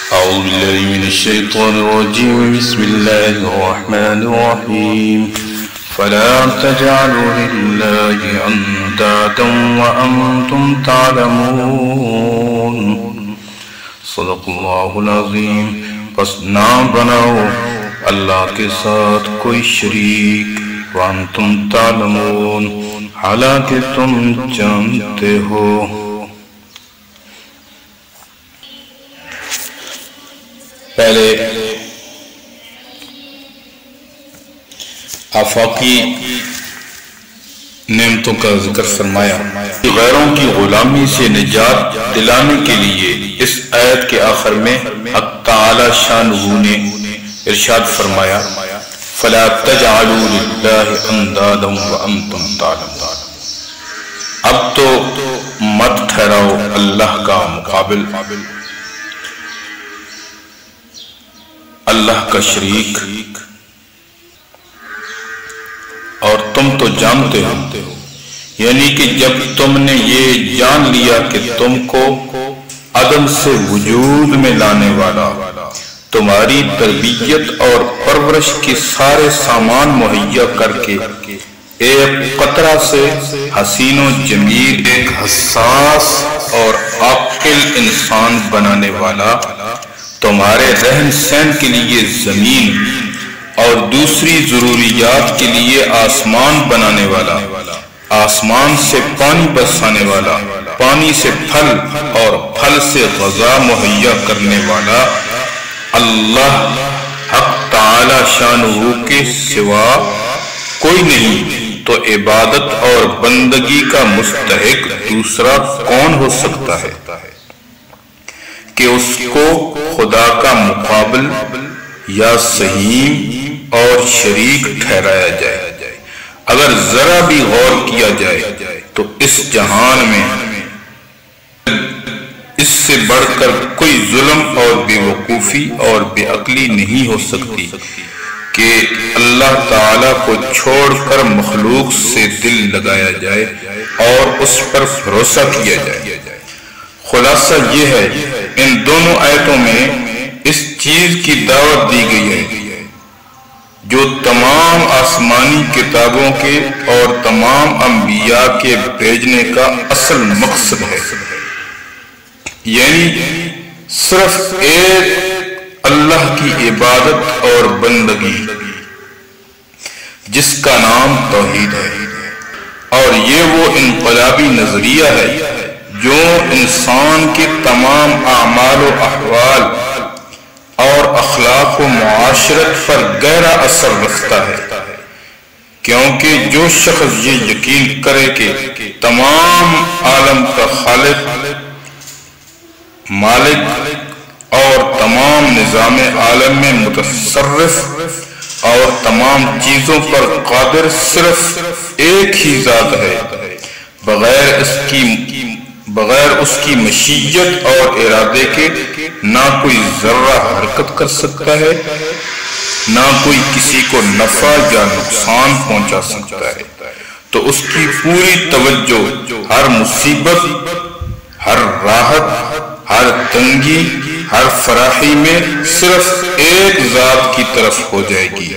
أعوذ بالله من الشيطان الرجيم. بسم الله الرحمن الرحيم. فلا تجعلوا لله أندادا وأنتم تعلمون. صدق اللہ العظیم. پس نہ بناؤ اللہ کے ساتھ کوئی شریک، وانتم تعلمون، حالانکہ تم جانتے ہو. پہلے آفاقی نعمتوں کا ذکر فرمایا. غیروں کی غلامی سے نجات دلانے کے لیے اس آیت کے آخر میں حق تعالی شانہ نے ارشاد فرمایا فَلَا تَجْعَلُوا لِلَّهِ أَنْدَادًا وَأَنْتُمْ تَعْلَمُونَ. اب تو مت ٹھہراؤ اللہ کا مقابل، اللہ کا شریک، اور تم تو جانتے ہو. یعنی کہ جب تم نے یہ جان لیا کہ تم کو عدم سے وجود میں لانے والا تمہاری تربیت اور پرورش کے سارے سامان مہیا کر کے ایک قطرہ سے حسین و جمیل، ایک حساس اور عاقل انسان بنانے والا، تمہارے رہن سہن کے لیے زمین اور دوسری ضروریات کے لیے آسمان بنانے والا، آسمان سے پانی برسانے والا، پانی سے پھل اور پھل سے غذا مہیا کرنے والا اللہ حق تعالی شانہ کے سوا کوئی نہیں، تو عبادت اور بندگی کا مستحق دوسرا کون ہو سکتا ہے کہ اس کو خدا کا مقابل یا سہیم اور شریک ٹھہرایا جائے. اگر ذرا بھی غور کیا جائے تو اس جہان میں اس سے بڑھ کر کوئی ظلم اور بے وقوفی اور بے عقلی نہیں ہو سکتی کہ اللہ تعالیٰ کو چھوڑ کر مخلوق سے دل لگایا جائے اور اس پر بھروسہ کیا جائے. خلاصہ یہ ہے ان دونوں آیتوں میں اس چیز کی دعوت دی گئی ہے جو تمام آسمانی کتابوں کے اور تمام انبیاء کے بھیجنے کا اصل مقصد ہے. یعنی صرف ایک اللہ کی عبادت اور بندگی جس کا نام توحید ہے. اور یہ وہ انقلابی نظریہ ہے جو انسان کے تمام اعمال و احوال اور اخلاق و معاشرت پر گہرا اثر رکھتا ہے، کیونکہ جو شخص یہ یقین کرے کہ تمام عالم کا خالق، مالک اور تمام نظام عالم میں متصرف اور تمام چیزوں پر قادر صرف ایک ہی ذات ہے، بغیر اس کی مشیت اور ارادے کے نہ کوئی ذرہ حرکت کر سکتا ہے، نہ کوئی کسی کو نفع یا نقصان پہنچا سکتا ہے. تو اس کی پوری توجہ ہر مصیبت، ہر راحت، ہر تنگی، ہر فراخی میں صرف ایک ذات کی طرف ہو جائے گی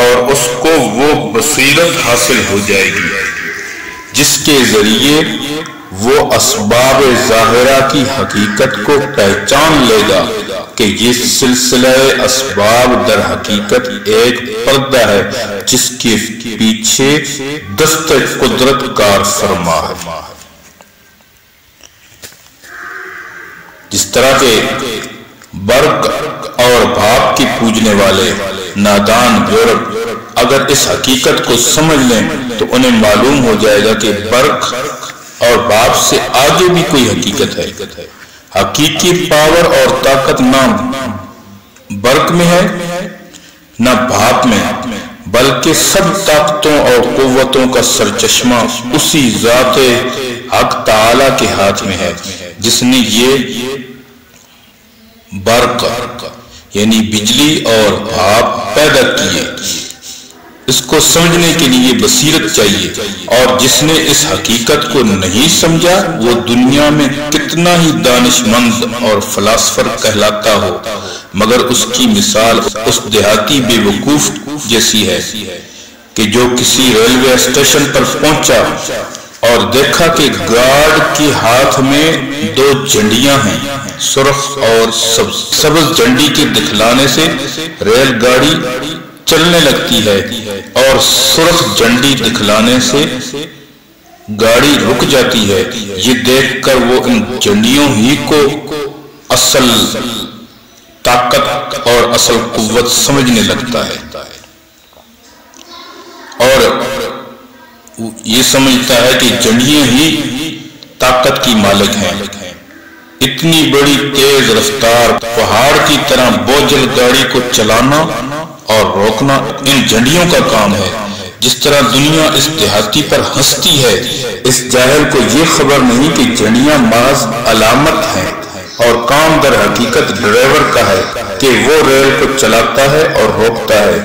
اور اس کو وہ بصیرت حاصل ہو جائے گی جس کے ذریعے وہ اسباب ظاہرہ کی حقیقت کو پہچان لے گا کہ یہ سلسلہ اسباب در حقیقت ایک پردہ ہے جس کے پیچھے دست قدرت کار فرما ہے. جس طرح کے برق اور بھاپ کی پوجنے والے نادان یورپ اگر اس حقیقت کو سمجھ لیں تو انہیں معلوم ہو جائے گا کہ برق اور بھاپ سے آگے بھی کوئی حقیقت ہے. حقیقی پاور اور طاقت نہ برق میں ہے نہ بھاپ میں، بلکہ سب طاقتوں اور قوتوں کا سرچشمہ اسی ذات حق تعالی کے ہاتھ میں ہے جس نے یہ برق یعنی بجلی اور بھاپ پیدا کیے. اس کو سمجھنے کے لیے بصیرت چاہیے، اور جس نے اس حقیقت کو نہیں سمجھا وہ دنیا میں کتنا ہی دانش مند اور فلاسفر کہلاتا ہو، مگر اس کی مثال اس دیہاتی بے وقوف جیسی ہے کہ جو کسی ریلوے اسٹیشن پر پہنچا اور دیکھا کہ گارڈ کے ہاتھ میں 2 جھنڈیاں ہیں، سرخ اور سبز جھنڈی کے دکھلانے سے ریل گاڑی چلنے لگتی ہے اور سرخ جھنڈی دکھلانے سے گاڑی رک جاتی ہے۔ یہ دیکھ کر وہ ان جھنڈیوں ہی کو اصل طاقت اور اصل قوت سمجھنے لگتا ہے، اور یہ سمجھتا ہے کہ جھنڈیاں ہی طاقت کی مالک ہیں۔ اتنی بڑی تیز رفتار پہاڑ کی طرح بوجھل گاڑی کو چلانا اور روکنا ان جھنڈیوں کا کام ہے۔ جس طرح دنیا اس دیہاتی پر ہنستی ہے، اس جاہل کو یہ خبر نہیں کہ جھنڈیاں محض علامت ہیں اور کام در حقیقت ڈرائیور کا ہے کہ وہ ریل کو چلاتا ہے اور روکتا ہے،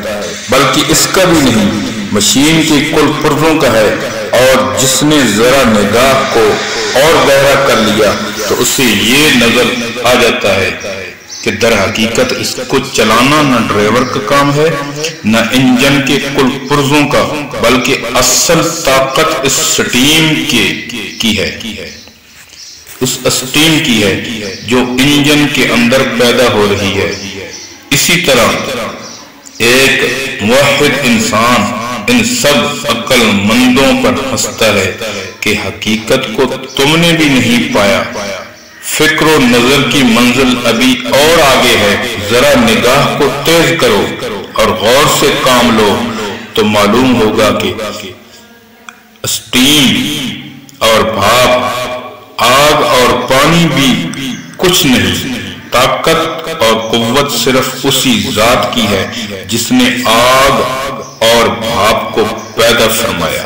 بلکہ اس کا بھی نہیں، مشین کے کل پرزوں کا ہے، اور جس نے ذرا نگاہ کو اور گہرا کر لیا تو اسے یہ نظر آ جاتا ہے کہ در حقیقت اس کو چلانا نہ ڈرائیور کا کام ہے نہ انجن کے کل پرزوں کا، بلکہ اصل طاقت اس سٹیم کی ہے، اس اسٹیم کی ہے جو انجن کے اندر پیدا ہو رہی ہے۔ اسی طرح ایک موحد انسان ان سب عقل مندوں پر ہنستا ہے کہ حقیقت کو تم نے بھی نہیں پایا، فکر و نظر کی منزل ابھی اور آگے ہے، ذرا نگاہ کو تیز کرو اور غور سے کام لو تو معلوم ہوگا کہ اسٹیم اور بھاپ، آگ اور پانی بھی کچھ نہیں، طاقت اور قوت صرف اسی ذات کی ہے جس نے آگ اور بھاپ کو پیدا فرمایا،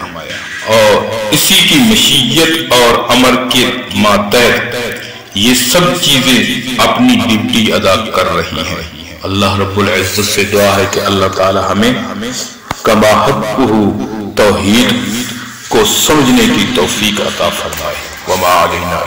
اور اسی کی مشیت اور امر کے ماتحت یہ سب چیزیں اپنی ڈیوٹی ادا کر رہی ہیں۔ اللہ رب العزت سے دعا ہے کہ اللہ تعالی ہمیں کما حقہ توحید کو سمجھنے کی توفیق عطا فرمائے۔ وما علینا